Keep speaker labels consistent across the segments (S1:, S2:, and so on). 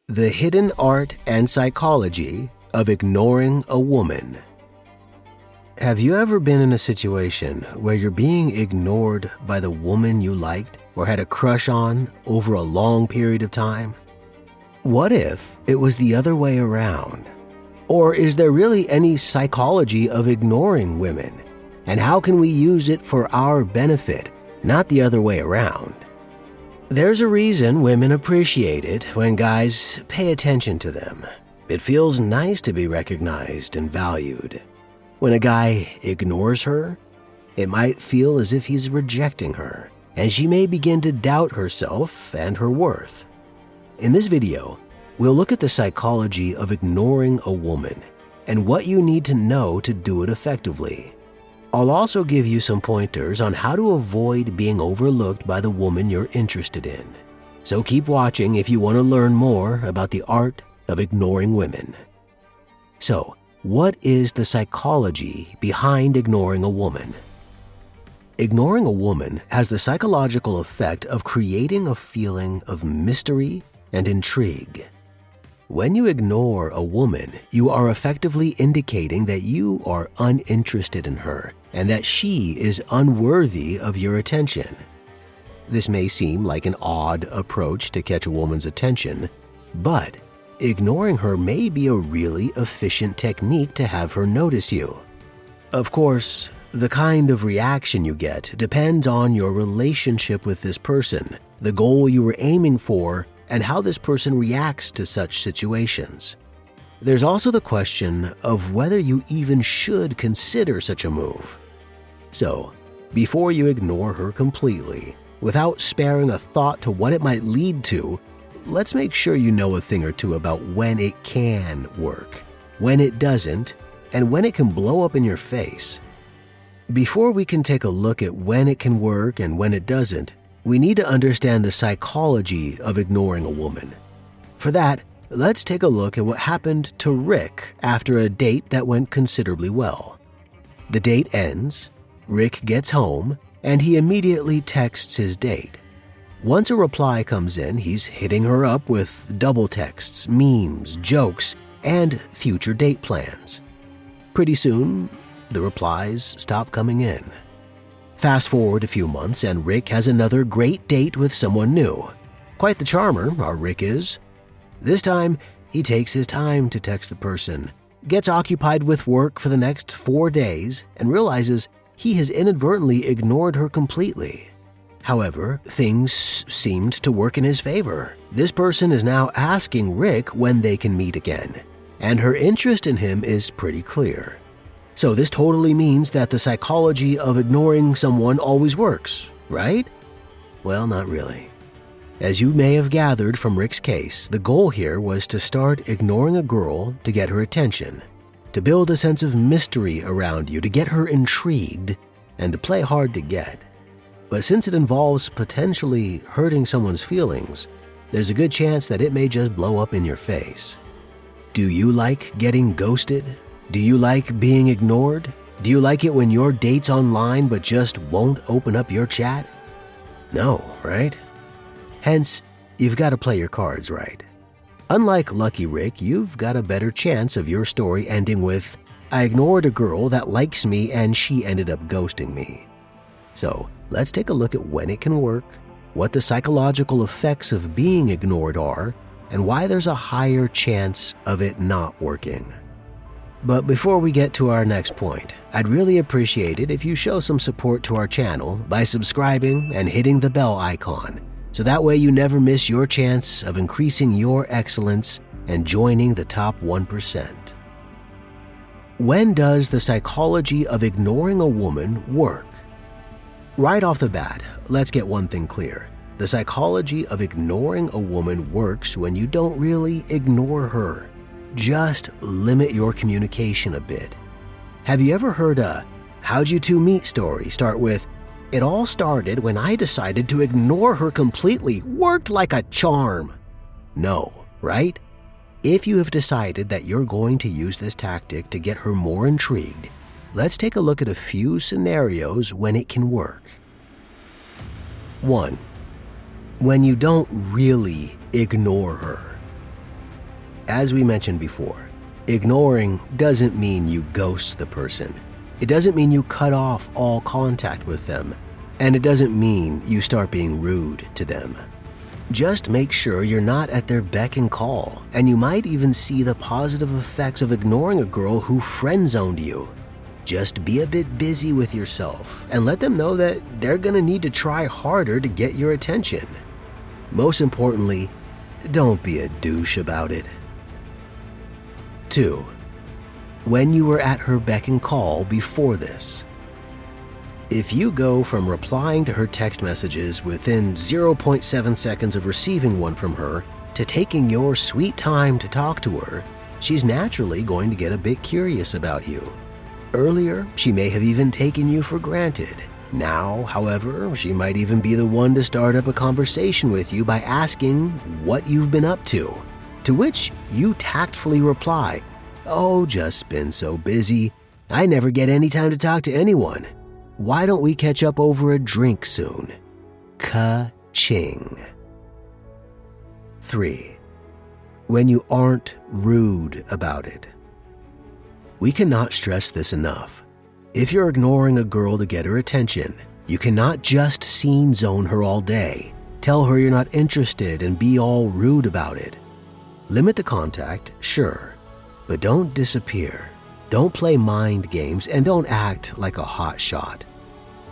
S1: The hidden art and psychology of ignoring a woman. Have you ever been in a situation where you're being ignored by the woman you liked or had a crush on over a long period of time? What if it was the other way around? Or is there really any psychology of ignoring women? And how can we use it for our benefit, not the other way around? There's a reason women appreciate it when guys pay attention to them. It feels nice to be recognized and valued. When a guy ignores her, it might feel as if he's rejecting her, and she may begin to doubt herself and her worth. In this video, we'll look at the psychology of ignoring a woman and what you need to know to do it effectively. I'll also give you some pointers on how to avoid being overlooked by the woman you're interested in. So keep watching if you want to learn more about the art of ignoring women. So, what is the psychology behind ignoring a woman? Ignoring a woman has the psychological effect of creating a feeling of mystery and intrigue. When you ignore a woman, you are effectively indicating that you are uninterested in her and that she is unworthy of your attention. This may seem like an odd approach to catch a woman's attention, but ignoring her may be a really efficient technique to have her notice you. Of course, the kind of reaction you get depends on your relationship with this person, the goal you were aiming for, and how this person reacts to such situations. There's also the question of whether you even should consider such a move. So, before you ignore her completely, without sparing a thought to what it might lead to, let's make sure you know a thing or two about when it can work, when it doesn't, and when it can blow up in your face. Before we can take a look at when it can work and when it doesn't, we need to understand the psychology of ignoring a woman. For that, let's take a look at what happened to Rick after a date that went considerably well. The date ends, Rick gets home, and he immediately texts his date. Once a reply comes in, he's hitting her up with double texts, memes, jokes, and future date plans. Pretty soon, the replies stop coming in. Fast forward a few months and Rick has another great date with someone new. Quite the charmer, our Rick is. This time, he takes his time to text the person, gets occupied with work for the next 4 days, and realizes he has inadvertently ignored her completely. However, things seemed to work in his favor. This person is now asking Rick when they can meet again, and her interest in him is pretty clear. So this totally means that the psychology of ignoring someone always works, right? Well, not really. As you may have gathered from Rick's case, the goal here was to start ignoring a girl to get her attention, to build a sense of mystery around you, to get her intrigued, and to play hard to get. But since it involves potentially hurting someone's feelings, there's a good chance that it may just blow up in your face. Do you like getting ghosted? Do you like being ignored? Do you like it when your date's online but just won't open up your chat? No, right? Hence, you've got to play your cards right. Unlike Lucky Rick, you've got a better chance of your story ending with, "I ignored a girl that likes me and she ended up ghosting me." So, let's take a look at when it can work, what the psychological effects of being ignored are, and why there's a higher chance of it not working. But before we get to our next point, I'd really appreciate it if you show some support to our channel by subscribing and hitting the bell icon, so that way you never miss your chance of increasing your excellence and joining the top 1%. When does the psychology of ignoring a woman work? Right off the bat, let's get one thing clear. The psychology of ignoring a woman works when you don't really ignore her. Just limit your communication a bit. Have you ever heard a "how'd you two meet" story start with, "It all started when I decided to ignore her completely, worked like a charm"? No, right? If you have decided that you're going to use this tactic to get her more intrigued, let's take a look at a few scenarios when it can work. 1. When you don't really ignore her. As we mentioned before, ignoring doesn't mean you ghost the person. It doesn't mean you cut off all contact with them. And it doesn't mean you start being rude to them. Just make sure you're not at their beck and call, and you might even see the positive effects of ignoring a girl who friend-zoned you. Just be a bit busy with yourself and let them know that they're gonna need to try harder to get your attention. Most importantly, don't be a douche about it. 2. When you were at her beck and call before this. If you go from replying to her text messages within 0.7 seconds of receiving one from her to taking your sweet time to talk to her, she's naturally going to get a bit curious about you. Earlier, she may have even taken you for granted. Now, however, she might even be the one to start up a conversation with you by asking what you've been up to which you tactfully reply, "Oh, just been so busy. I never get any time to talk to anyone. Why don't we catch up over a drink soon?" Ka-ching. 3. When you aren't rude about it. We cannot stress this enough. If you're ignoring a girl to get her attention, you cannot just scene zone her all day, tell her you're not interested and be all rude about it. Limit the contact, sure, but don't disappear. Don't play mind games and don't act like a hot shot.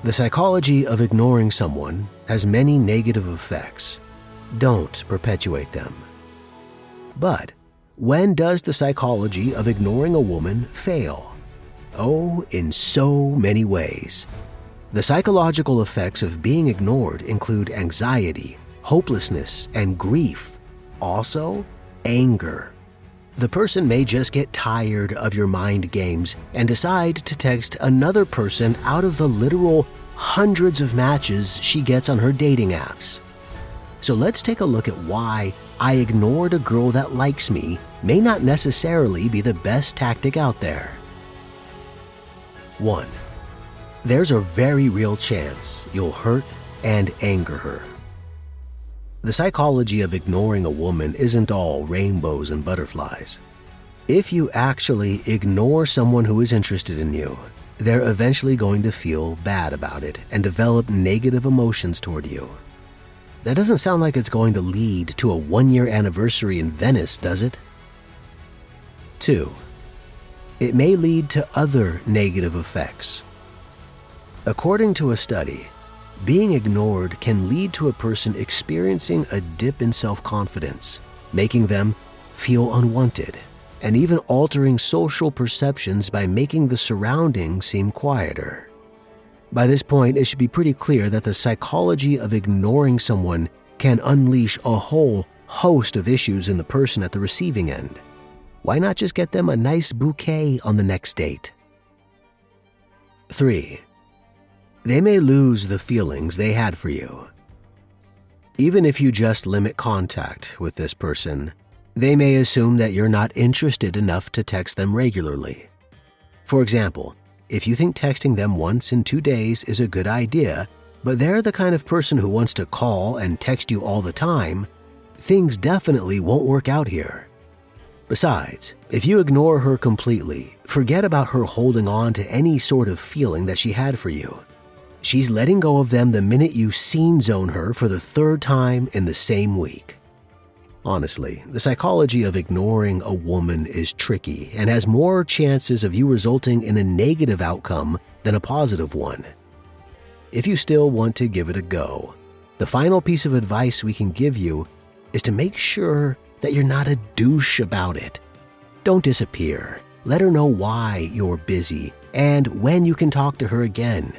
S1: The psychology of ignoring someone has many negative effects. Don't perpetuate them. But when does the psychology of ignoring a woman fail? Oh, in so many ways. The psychological effects of being ignored include anxiety, hopelessness, and grief. Also, anger. The person may just get tired of your mind games and decide to text another person out of the literal hundreds of matches she gets on her dating apps. So let's take a look at why "I ignored a girl that likes me" may not necessarily be the best tactic out there. 1. There's a very real chance you'll hurt and anger her. The psychology of ignoring a woman isn't all rainbows and butterflies. If you actually ignore someone who is interested in you, they're eventually going to feel bad about it and develop negative emotions toward you. That doesn't sound like it's going to lead to a 1-year anniversary in Venice, does it? 2. It may lead to other negative effects. According to a study, being ignored can lead to a person experiencing a dip in self-confidence, making them feel unwanted, and even altering social perceptions by making the surroundings seem quieter. By this point, it should be pretty clear that the psychology of ignoring someone can unleash a whole host of issues in the person at the receiving end. Why not just get them a nice bouquet on the next date? 3. They may lose the feelings they had for you. Even if you just limit contact with this person, they may assume that you're not interested enough to text them regularly. For example, if you think texting them once in 2 days is a good idea, but they're the kind of person who wants to call and text you all the time, things definitely won't work out here. Besides, if you ignore her completely, forget about her holding on to any sort of feeling that she had for you. She's letting go of them the minute you scene zone her for the 3rd time in the same week. Honestly, the psychology of ignoring a woman is tricky and has more chances of you resulting in a negative outcome than a positive one. If you still want to give it a go, the final piece of advice we can give you is to make sure that you're not a douche about it. Don't disappear. Let her know why you're busy and when you can talk to her again.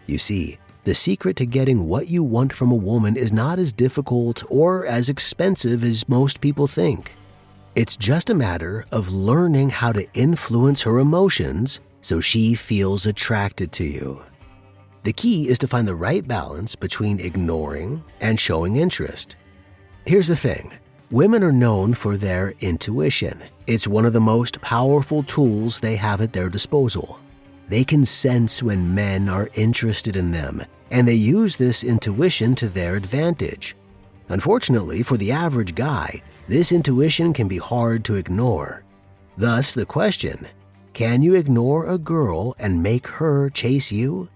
S1: You see, the secret to getting what you want from a woman is not as difficult or as expensive as most people think. It's just a matter of learning how to influence her emotions so she feels attracted to you. The key is to find the right balance between ignoring and showing interest. Here's the thing. Women are known for their intuition. It's one of the most powerful tools they have at their disposal. They can sense when men are interested in them, and they use this intuition to their advantage. Unfortunately, for the average guy, This intuition can be hard to ignore. Thus, the question, can you ignore a girl and make her chase you?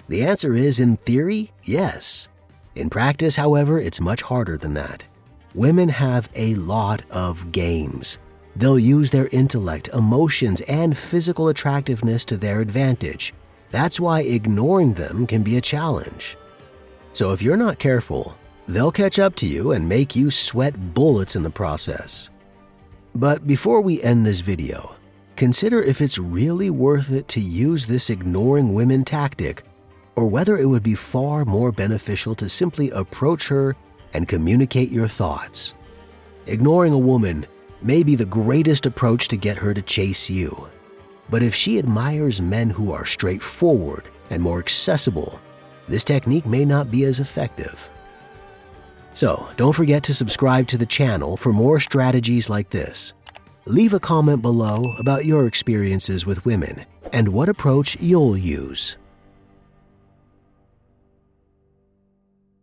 S1: The answer is, in theory, yes. In practice, however, it's much harder than that. Women have a lot of games. They'll use their intellect, emotions, and physical attractiveness to their advantage. That's why ignoring them can be a challenge. So if you're not careful, they'll catch up to you and make you sweat bullets in the process. But before we end this video, consider if it's really worth it to use this ignoring women tactic, or whether it would be far more beneficial to simply approach her and communicate your thoughts. Ignoring a woman may be the greatest approach to get her to chase you. But if she admires men who are straightforward and more accessible, this technique may not be as effective. So don't forget to subscribe to the channel for more strategies like this. Leave a comment below about your experiences with women and what approach you'll use.